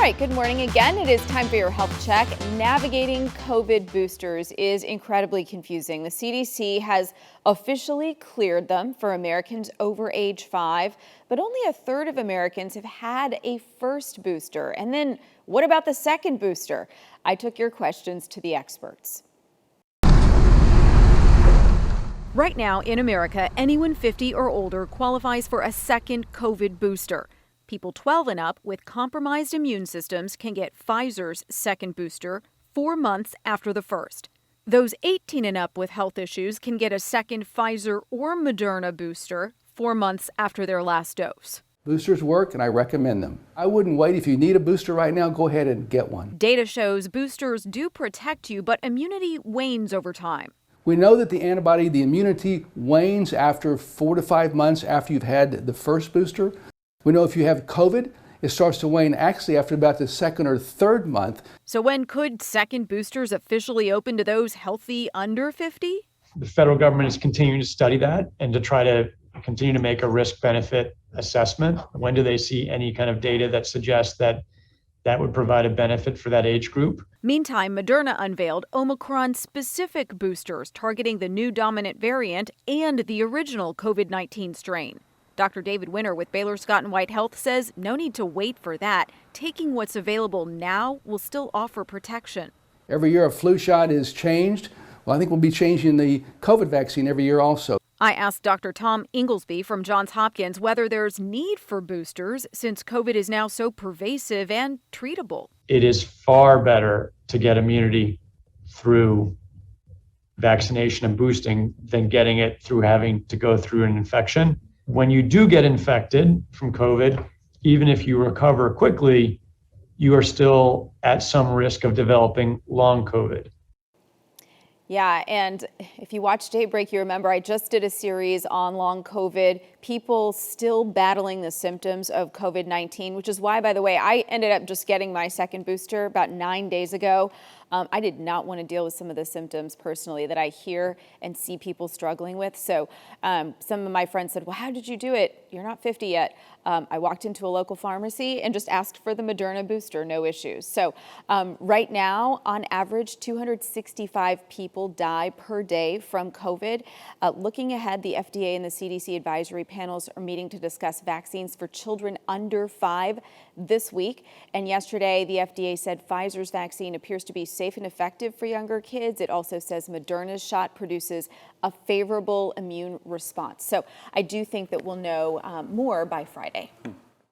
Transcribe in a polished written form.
right, good morning again. It is time for your health check. Navigating COVID boosters is incredibly confusing. The CDC has officially cleared them for Americans over age 5, but only a third of Americans have had a first booster. And then what about the second booster? I took your questions to the experts. Right now in America, anyone 50 or older qualifies for a second COVID booster. People 12 and up with compromised immune systems can get Pfizer's second booster 4 months after the first. Those 18 and up with health issues can get a second Pfizer or Moderna booster 4 months after their last dose. Boosters work and I recommend them. I wouldn't wait. If you need a booster right now, go ahead and get one. Data shows boosters do protect you, but immunity wanes over time. We know that the immunity wanes after 4 to 5 months after you've had the first booster. We know if you have COVID, it starts to wane actually after about the second or third month. So when could second boosters officially open to those healthy under 50? The federal government is continuing to study that and to try to continue to make a risk-benefit assessment. When do they see any kind of data that suggests that that would provide a benefit for that age group? Meantime, Moderna unveiled Omicron-specific boosters targeting the new dominant variant and the original COVID-19 strain. Dr. David Winter with Baylor Scott & White Health says no need to wait for that. Taking what's available now will still offer protection. Every year a flu shot is changed. Well, I think we'll be changing the COVID vaccine every year also. I asked Dr. Tom Inglesby from Johns Hopkins whether there's need for boosters since COVID is now so pervasive and treatable. It is far better to get immunity through vaccination and boosting than getting it through having to go through an infection. When you do get infected from COVID, even if you recover quickly, you are still at some risk of developing long COVID. Yeah, and if you watch Daybreak, you remember I just did a series on long COVID, people still battling the symptoms of COVID-19, which is why, by the way, I ended up just getting my second booster about 9 days ago. I did not want to deal with some of the symptoms personally that I hear and see people struggling with. So some of my friends said, well, how did you do it? You're not 50 yet. I walked into a local pharmacy and just asked for the Moderna booster, no issues. So right now, on average, 265 people die per day from COVID. Looking ahead, the FDA and the CDC advisory panels are meeting to discuss vaccines for children under 5 this week. And yesterday, the FDA said Pfizer's vaccine appears to be safe and effective for younger kids. It also says Moderna's shot produces a favorable immune response. So I do think that we'll know more by Friday.